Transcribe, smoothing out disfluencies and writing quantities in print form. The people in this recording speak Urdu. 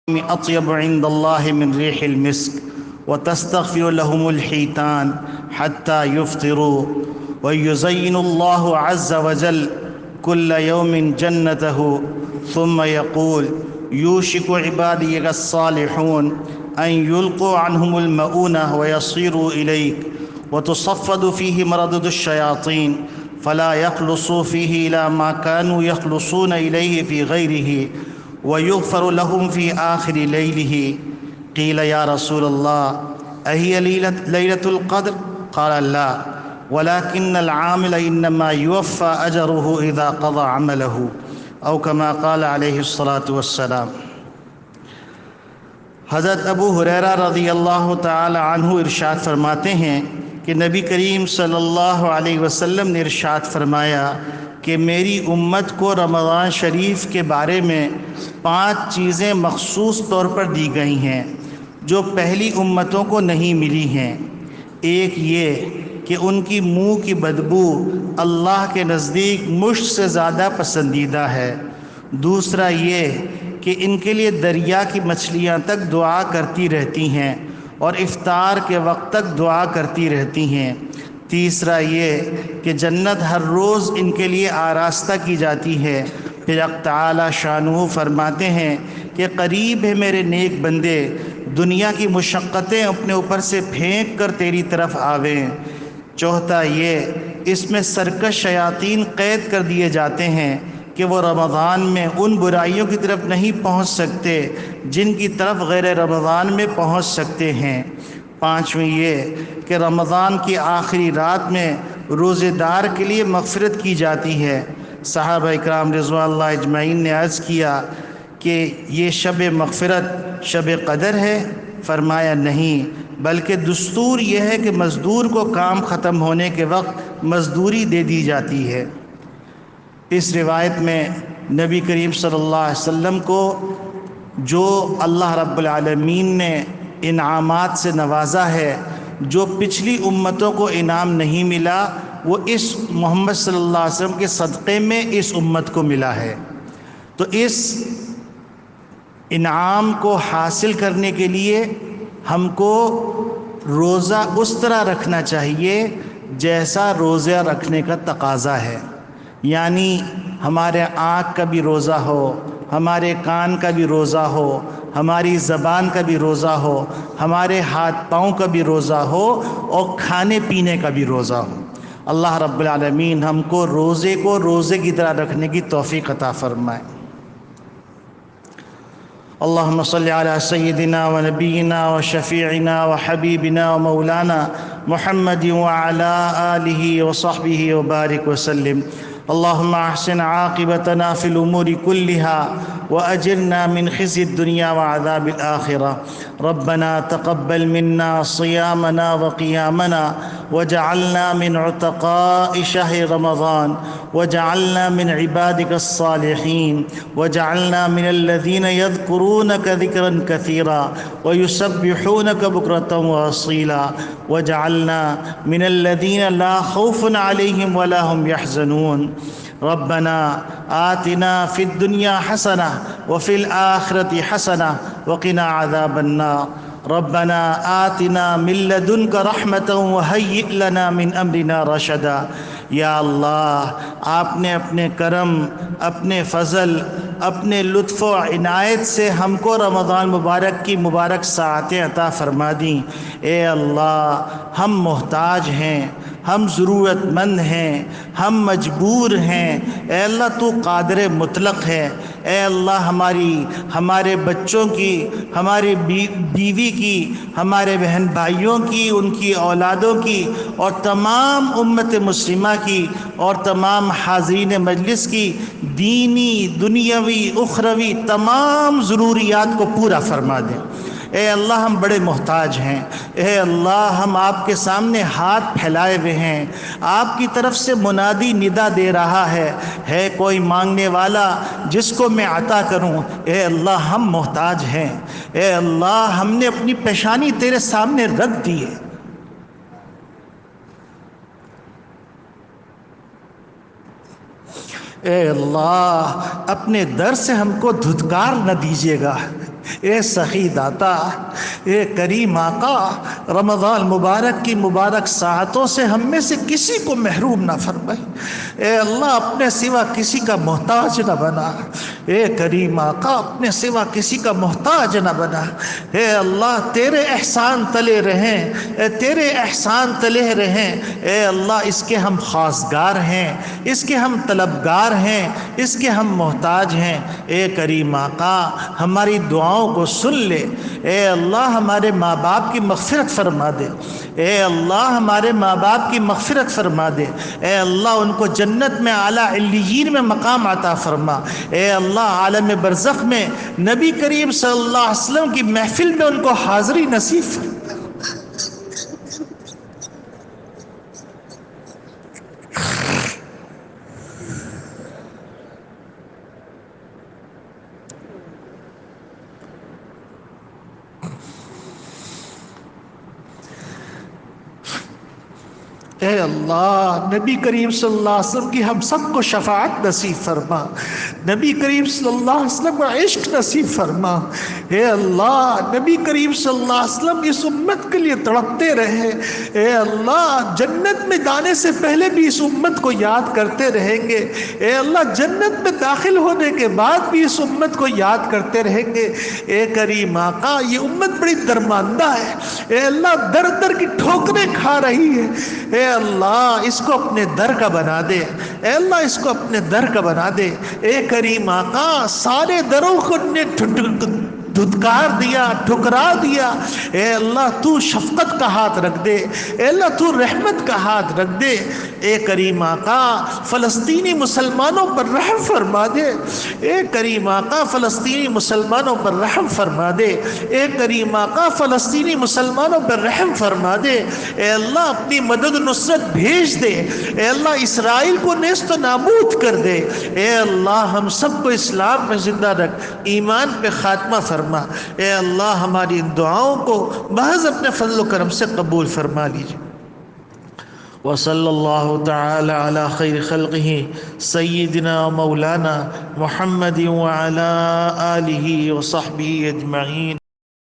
أطيب عند الله من ريح المسك وتستغفر لهم الحيتان حتى يفطروا ويزين الله عز وجل كل يوم جنته ثم يقول يوشك عبادي الصالحون أن يلقوا عنهم المؤونة ويصيروا إليك وتصفد فيه مردد الشياطين فلا يخلصوا فيه إلى ما كانوا يخلصون إليه في غيره ويغفر لهم في آخر ليله. قيل يا رسول الله أهي ليلة القدر؟ قال لا ولكن العامل إنما يوفى أجره إذا قضى عمله أو كما قال علیہ الصلاۃ والسلام۔ حضرت ابو ہریرہ رضی اللہ تعالی عنہ ارشاد فرماتے ہیں کہ نبی کریم صلی اللہ علیہ وسلم نے ارشاد فرمایا کہ میری امت کو رمضان شریف کے بارے میں 5 چیزیں مخصوص طور پر دی گئی ہیں جو پہلی امتوں کو نہیں ملی ہیں۔ ایک یہ کہ ان کی منہ کی بدبو اللہ کے نزدیک مشک سے زیادہ پسندیدہ ہے۔ دوسرا یہ کہ ان کے لیے دریا کی مچھلیاں تک دعا کرتی رہتی ہیں اور افطار کے وقت تک دعا کرتی رہتی ہیں۔ تیسرا یہ کہ جنت ہر روز ان کے لیے آراستہ کی جاتی ہے۔ پھر حق تعالی شانہ فرماتے ہیں کہ قریب ہے میرے نیک بندے دنیا کی مشقتیں اپنے اوپر سے پھینک کر تیری طرف آویں۔ چوتھا یہ اس میں سرکش شیاطین قید کر دیے جاتے ہیں کہ وہ رمضان میں ان برائیوں کی طرف نہیں پہنچ سکتے جن کی طرف غیر رمضان میں پہنچ سکتے ہیں۔ پانچویں یہ کہ رمضان کی آخری رات میں روزے دار کے لیے مغفرت کی جاتی ہے۔ صحابہ اکرام رضوان اللہ اجمعین نے عرض کیا کہ یہ شب مغفرت شب قدر ہے؟ فرمایا نہیں، بلکہ دستور یہ ہے کہ مزدور کو کام ختم ہونے کے وقت مزدوری دے دی جاتی ہے۔ اس روایت میں نبی کریم صلی اللہ علیہ وسلم کو جو اللہ رب العالمین نے انعامات سے نوازا ہے، جو پچھلی امتوں کو انعام نہیں ملا، وہ اس محمد صلی اللہ علیہ وسلم کے صدقے میں اس امت کو ملا ہے۔ تو اس انعام کو حاصل کرنے کے لیے ہم کو روزہ اس طرح رکھنا چاہیے جیسا روزہ رکھنے کا تقاضا ہے، یعنی ہمارے آنکھ کا بھی روزہ ہو، ہمارے کان کا بھی روزہ ہو، ہماری زبان کا بھی روزہ ہو، ہمارے ہاتھ پاؤں کا بھی روزہ ہو اور کھانے پینے کا بھی روزہ ہو۔ اللہ رب العالمین ہم کو روزے کی طرح رکھنے کی توفیق عطا فرمائے۔ اللہم صلی علی سیدنا و نبینا و شفیعنا و حبیبنا و مولانا محمد وعلی آلہ و صحبہ وبارک وسلم۔ اللہم احسن عاقبتنا فی الامور کلہا واجرنا من خزی الدنیا وعذاب الآخرہ۔ ربنا تقبل منا صیامنا وقیامنا وجعلنا من عتقاء شہر رمضان وجعلنا من عبادك الصالحين وجعلنا من الذين يذكرونك ذكرا كثيرا ويسبحونك بكرة وأصيلا وجعلنا من الذين لا خوف عليهم ولا هم يحزنون۔ ربنا آتنا في الدنيا حسنة وفي الآخرة حسنة وقنا عذاب النار۔ ربنا آتنا من لدنك رحمة وهيئ لنا من أمرنا رشدا۔ یا اللہ آپ نے اپنے کرم، اپنے فضل، اپنے لطف و عنایت سے ہم کو رمضان مبارک کی مبارک ساعتیں عطا فرما دیں۔ اے اللہ ہم محتاج ہیں، ہم ضرورت مند ہیں، ہم مجبور ہیں۔ اے اللہ تو قادر مطلق ہے۔ اے اللہ ہمارے بچوں کی، ہماری بیوی کی، ہمارے بہن بھائیوں کی، ان کی اولادوں کی اور تمام امت مسلمہ کی اور تمام حاضرین مجلس کی دینی، دنیاوی، اخروی تمام ضروریات کو پورا فرما دیں۔ اے اللہ ہم بڑے محتاج ہیں۔ اے اللہ ہم آپ کے سامنے ہاتھ پھیلائے ہوئے ہیں، آپ کی طرف سے منادی ندا دے رہا ہے کوئی مانگنے والا جس کو میں عطا کروں۔ اے اللہ ہم محتاج ہیں۔ اے اللہ ہم نے اپنی پیشانی تیرے سامنے رکھ دی ہے۔ اے اللہ اپنے در سے ہم کو دھتکار نہ دیجیے گا۔ اے سخی داتا، اے کریم آقا، رمضان مبارک کی مبارک ساعتوں سے ہم میں سے کسی کو محروم نہ فرمائے۔ اے اللہ اپنے سوا کسی کا محتاج نہ بنا، اے کریم آقا اپنے سوا کسی کا محتاج نہ بنا۔ اے اللہ تیرے احسان تلے رہیں، اے تیرے احسان تلے رہیں۔ اے اللہ اس کے ہم خواستگار ہیں، اس کے ہم طلبگار ہیں، اس کے ہم محتاج ہیں۔ اے کریم آقا ہماری دعاؤں کو سن لے۔ اے اللہ ہمارے ماں باپ کی مغفرت فرما دے، اے اللہ ہمارے ماں باپ کی مغفرت فرما دے۔ اے اللہ ان کو جنت میں اعلیٰ علیین میں مقام عطا فرما۔ اے اللہ عالم برزخ میں نبی کریم صلی اللہ علیہ وسلم کی محفل میں ان کو حاضری نصیب فرما۔ اے اللہ نبی کریم صلی اللہ علیہ وسلم کی ہم سب کو شفاعت نصیب فرما، نبی کریم صلی اللہ علیہ وسلم کا عشق نصیب فرما۔ اے اللہ نبی کریم صلی اللہ علیہ وسلم اس امت کے لیے تڑپتے رہے۔ اے اللہ جنت میں جانے سے پہلے بھی اس امت کو یاد کرتے رہیں گے، اے اللہ جنت میں داخل ہونے کے بعد بھی اس امت کو یاد کرتے رہیں گے۔ اے کریم آقا یہ امت بڑی درماندہ ہے، اے اللہ در در کی ٹھوکریں کھا رہی ہے۔ اے اللہ اس کو اپنے در کا بنا دے، اے اللہ اس کو اپنے در کا بنا دے۔ اے کریم آقا سارے دروں کو نے دھتکار دیا، ٹھکرا دیا۔ اے اللہ تو شفقت کا ہاتھ رکھ دے، اے اللہ تو رحمت کا ہاتھ رکھ دے۔ اے کریم آقا فلسطینی مسلمانوں پر رحم فرما دے، اے کریم آقا فلسطینی مسلمانوں پر رحم فرما دے، اے کریم آقا فلسطینی مسلمانوں پر رحم فرما دے۔ اے اللہ اپنی مدد و نصرت بھیج دے، اے اللہ اسرائیل کو نیست و نابود کر دے۔ اے اللہ ہم سب کو اسلام میں زندہ رکھ، ایمان پہ خاتمہ فرما۔ اے اللہ ہماری ان دعاؤں کو محض اپنے فضل و کرم سے قبول فرما لیجیے۔ وصلی اللہ تعالی علی خیر خلقہ سیدنا مولانا محمد وعلی آلہ وصحبہ اجمعین۔